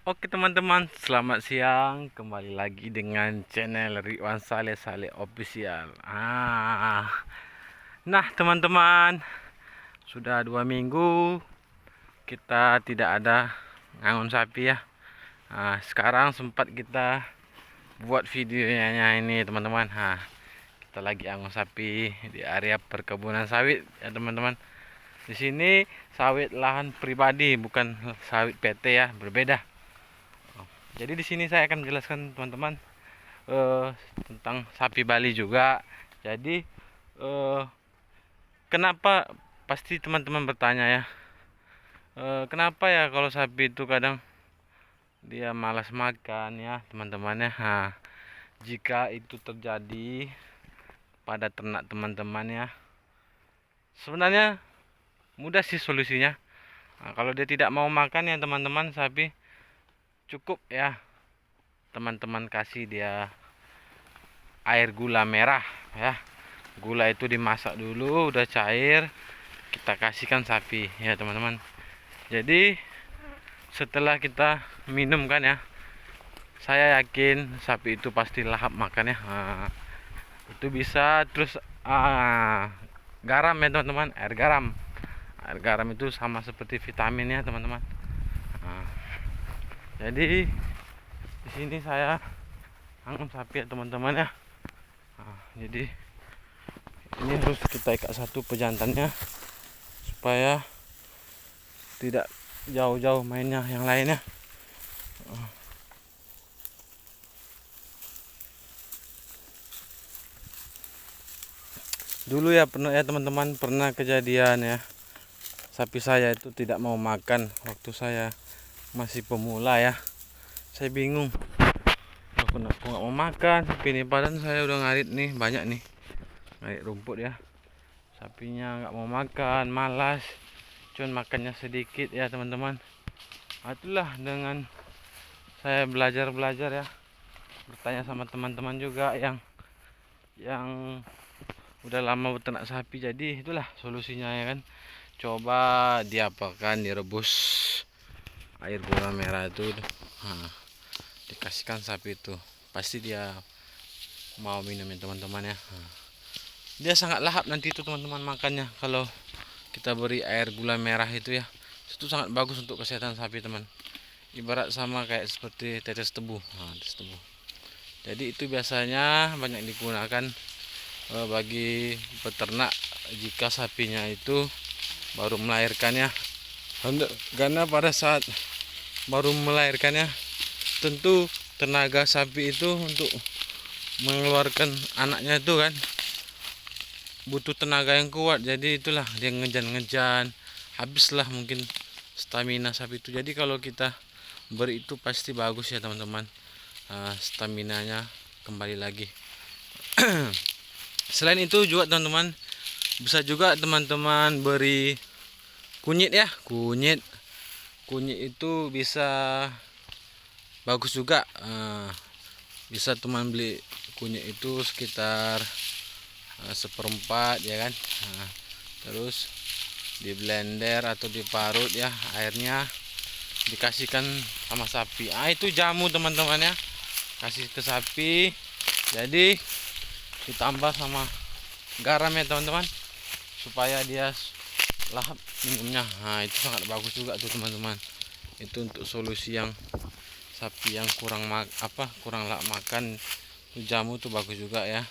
Oke teman-teman, selamat siang. Kembali lagi dengan channel Ridwan Saleh Saleh Official. Nah teman-teman, sudah 2 minggu kita tidak ada ngangon sapi ya. Sekarang sempat kita buat videonya ini teman-teman. Kita lagi angon sapi di area perkebunan sawit ya teman-teman. Di sini sawit lahan pribadi, bukan sawit PT ya, berbeda. Jadi di sini saya akan menjelaskan teman-teman eh, tentang sapi Bali juga. Jadi eh, kenapa pasti teman-teman bertanya ya, kenapa ya kalau sapi itu kadang dia malas makan ya teman-teman ya. Jika itu terjadi pada ternak teman-teman ya, sebenarnya mudah sih solusinya. Kalau dia tidak mau makan ya teman-teman, sapi cukup ya teman-teman kasih dia air gula merah ya. Gula itu dimasak dulu, udah cair, kita kasihkan sapi ya teman-teman. Jadi setelah kita minum kan ya, saya yakin sapi itu pasti lahap makan ya. Itu bisa terus garam ya teman-teman, air garam itu sama seperti vitamin ya teman-teman. Jadi di sini saya anggap sapi ya teman-teman ya. Jadi ini harus kita ikat satu pejantannya supaya tidak jauh-jauh mainnya yang lainnya. Dulu ya pernah ya teman-teman, pernah kejadian ya, sapi saya itu tidak mau makan waktu saya masih pemula ya. Saya bingung, kenapa nggak mau makan sapi ini, padahal saya udah ngarit nih banyak nih, ngarit rumput ya. Sapinya nggak mau makan, malas, cuman makannya sedikit ya teman-teman. Itulah dengan saya belajar ya, bertanya sama teman-teman juga yang udah lama beternak sapi. Jadi itulah solusinya ya kan, coba diapakan, direbus air gula merah itu, dikasihkan sapi itu pasti dia mau minum ya teman-teman ya. Dia sangat lahap nanti itu teman-teman makannya kalau kita beri air gula merah itu ya. Itu sangat bagus untuk kesehatan sapi teman, ibarat sama kayak seperti tetes tebu. Tetes tebu. Jadi itu biasanya banyak digunakan bagi peternak jika sapinya itu baru melahirkannya. Karena pada saat baru melahirkannya, tentu tenaga sapi itu untuk mengeluarkan anaknya itu kan butuh tenaga yang kuat. Jadi itulah dia ngejan-ngejan, habislah mungkin stamina sapi itu. Jadi kalau kita beri itu pasti bagus ya teman-teman, staminanya kembali lagi. Selain itu juga teman-teman, bisa juga teman-teman beri kunyit ya, kunyit itu bisa bagus juga. Bisa teman beli kunyit itu sekitar seperempat ya kan. Terus di blender atau diparut ya, airnya dikasihkan sama sapi. Itu jamu teman-teman ya, kasih ke sapi. Jadi ditambah sama garam ya teman-teman, supaya dia lahap minumnya. Itu sangat bagus juga tuh teman-teman. Itu untuk solusi yang sapi yang kurang lahap makan, jamu tuh bagus juga ya.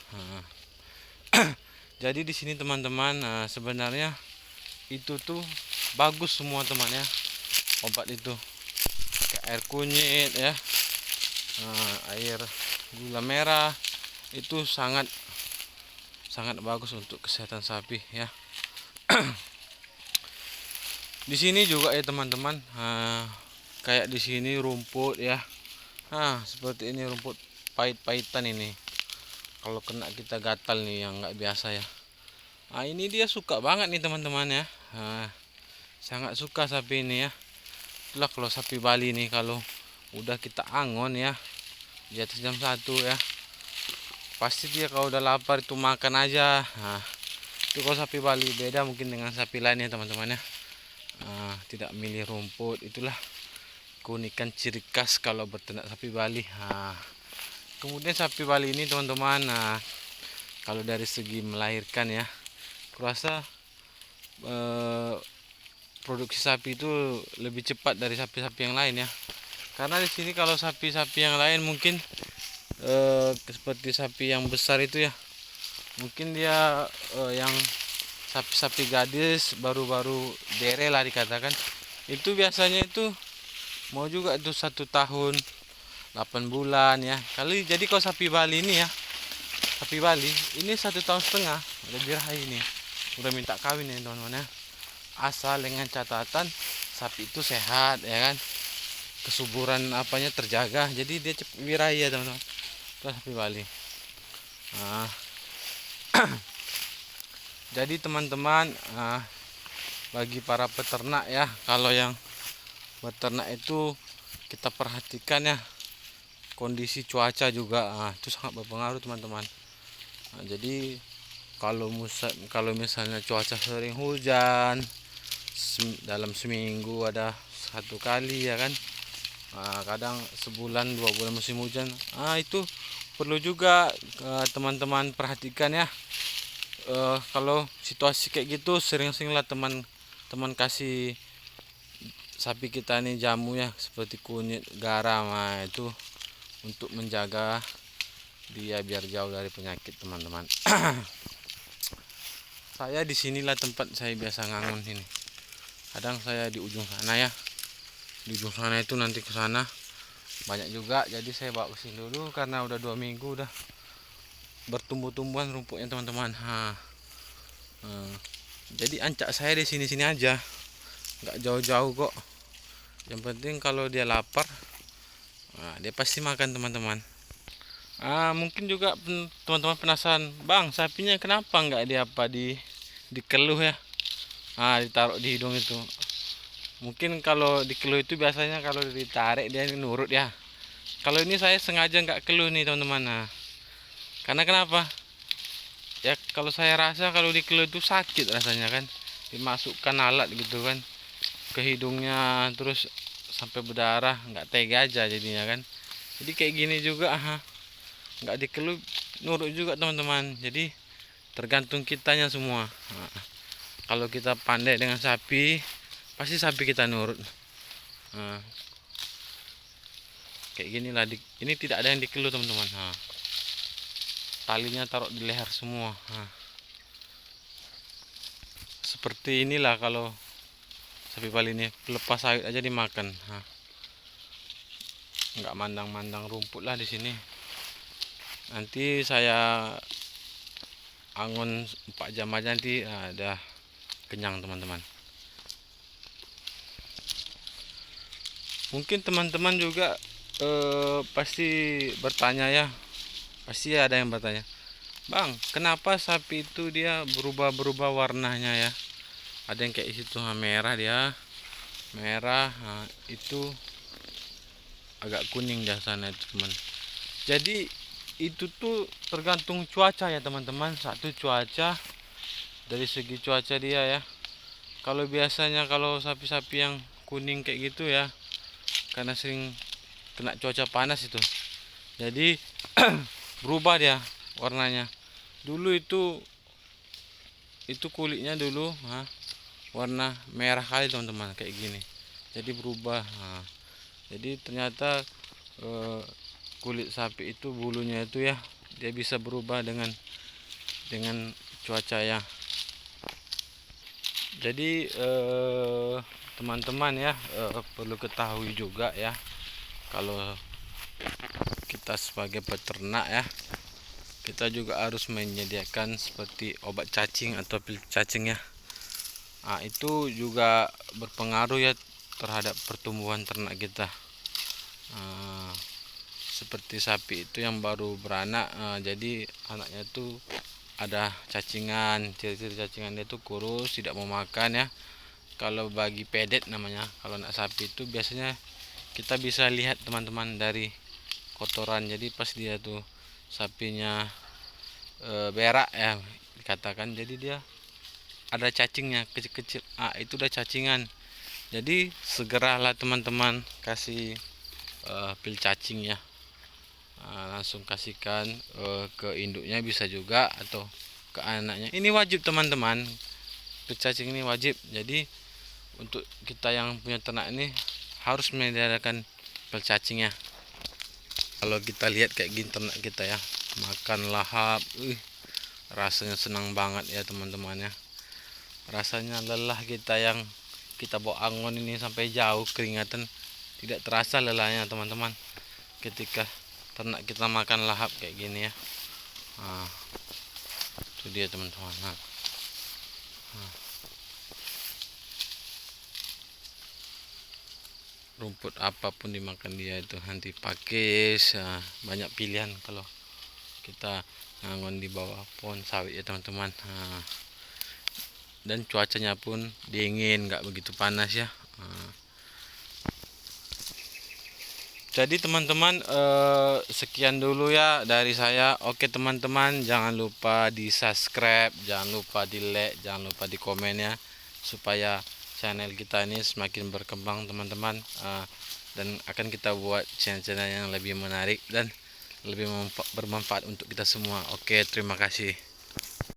Jadi di sini teman-teman, sebenarnya itu tuh bagus semua teman ya, obat itu kayak air kunyit ya, air gula merah itu sangat bagus untuk kesehatan sapi ya. Di sini juga ya teman-teman, kayak di sini rumput ya. Seperti ini rumput pahit-pahitan ini, kalau kena kita gatal nih yang nggak biasa ya. Ini dia suka banget nih teman-teman ya. Sangat suka sapi ini ya. Itulah kalau sapi Bali nih, kalau udah kita angon ya di atas jam 1 ya, pasti dia kalau udah lapar itu makan aja. Itu kalau sapi Bali, beda mungkin dengan sapi lain ya teman-teman ya. Tidak milih rumput. Itulah keunikan ciri khas kalau beternak sapi Bali. Kemudian sapi Bali ini teman-teman, kalau dari segi melahirkan ya, kurasa produksi sapi itu lebih cepat dari sapi-sapi yang lain ya. Karena di sini kalau sapi-sapi yang lain mungkin seperti sapi yang besar itu ya, mungkin dia yang sapi-sapi gadis baru-baru dere lah dikatakan, itu biasanya itu mau juga itu 1 tahun 8 bulan ya kali. Jadi kalau sapi Bali ini ya, sapi Bali ini 1 tahun setengah udah birahi ini, udah minta kawin ya teman-teman ya, asal dengan catatan sapi itu sehat ya kan, kesuburan apanya terjaga, jadi dia cepat birahi ya teman-teman. Itu sapi Bali. Jadi teman-teman, bagi para peternak ya, kalau yang beternak itu kita perhatikan ya, kondisi cuaca juga itu sangat berpengaruh teman-teman. Jadi kalau misalnya cuaca sering hujan, dalam seminggu ada 1 kali ya kan, kadang sebulan 2 bulan musim hujan, itu perlu juga teman-teman perhatikan ya. Kalau situasi kayak gitu, sering-seringlah teman-teman kasih sapi kita ini jamu ya, seperti kunyit, garam, itu untuk menjaga dia biar jauh dari penyakit teman-teman. Saya di sinilah tempat saya biasa ngangon sini. Kadang saya di ujung sana ya, di ujung sana itu nanti ke sana banyak juga, jadi saya bawa ke sini dulu karena udah 2 minggu udah bertumbuh-tumbuhan rumputnya teman-teman. Jadi ancak saya di sini-sini aja, nggak jauh-jauh kok. Yang penting kalau dia lapar, dia pasti makan teman-teman. Mungkin juga teman-teman penasaran, bang, sapinya kenapa nggak dikeluh ya, ditaruh di hidung itu. Mungkin kalau dikeluh itu biasanya kalau ditarik dia nurut ya. Kalau ini saya sengaja nggak keluh nih teman-teman. Karena kenapa ya, kalau saya rasa kalau dikeluh itu sakit rasanya kan, dimasukkan alat gitu kan ke hidungnya terus sampai berdarah, nggak tega aja jadinya kan. Jadi kayak gini juga nggak dikeluh nurut juga teman-teman. Jadi tergantung kitanya semua. Kalau kita pandai dengan sapi, pasti sapi kita nurut. Kayak gini lah, ini tidak ada yang dikeluh teman-teman. Talinya taruh di leher semua. Seperti inilah kalau sapi Bali ini, lepas sawit aja dimakan. Nggak mandang-mandang rumput lah di sini. Nanti saya angon 4 jam aja nanti ada kenyang teman-teman. Mungkin teman-teman juga pasti bertanya ya, pasti ada yang bertanya, bang, kenapa sapi itu dia berubah-berubah warnanya ya? Ada yang kayak situ merah, dia merah, itu agak kuning dah sana itu teman. Jadi itu tuh tergantung cuaca ya teman-teman. Satu cuaca, dari segi cuaca dia ya. Kalau biasanya kalau sapi-sapi yang kuning kayak gitu ya, karena sering kena cuaca panas itu, jadi berubah dia warnanya. Dulu itu kulitnya dulu warna merah kali teman-teman, kayak gini. Jadi berubah. Jadi ternyata kulit sapi itu, bulunya itu ya, dia bisa berubah dengan cuaca ya. Jadi teman-teman ya, perlu ketahui juga ya, kalau kita sebagai peternak ya, kita juga harus menyediakan seperti obat cacing atau pil cacing ya. Itu juga berpengaruh ya terhadap pertumbuhan ternak kita. Seperti sapi itu yang baru beranak, jadi anaknya itu ada cacingan. Ciri-ciri cacingan dia itu kurus, tidak mau makan ya. Kalau bagi pedet namanya, kalau anak sapi itu biasanya kita bisa lihat teman-teman dari kotoran. Jadi pas dia tuh sapinya berak ya dikatakan, jadi dia ada cacingnya kecil-kecil, itu udah cacingan. Jadi segeralah teman-teman kasih pil cacing ya. Langsung kasihkan ke induknya bisa juga atau ke anaknya. Ini wajib teman-teman, pil cacing ini wajib. Jadi untuk kita yang punya ternak ini harus menyediakan pil cacing ya. Kalau kita lihat kayak gini ternak kita ya, makan lahap, rasanya senang banget ya teman-teman ya. Rasanya lelah kita yang kita bawa angon ini sampai jauh keringatan, tidak terasa lelahnya teman-teman ketika ternak kita makan lahap kayak gini ya. Itu dia teman-teman. Rumput apapun dimakan dia itu, nanti pakis, banyak pilihan kalau kita ngangon di bawah pohon sawit ya teman-teman. Dan cuacanya pun dingin, nggak begitu panas ya. Jadi teman-teman, sekian dulu ya dari saya. Oke teman-teman, jangan lupa di subscribe, jangan lupa di like, jangan lupa di komen ya, supaya channel kita ini semakin berkembang teman-teman. Dan akan kita buat channel-channel yang lebih menarik dan lebih bermanfaat untuk kita semua. Oke, terima kasih.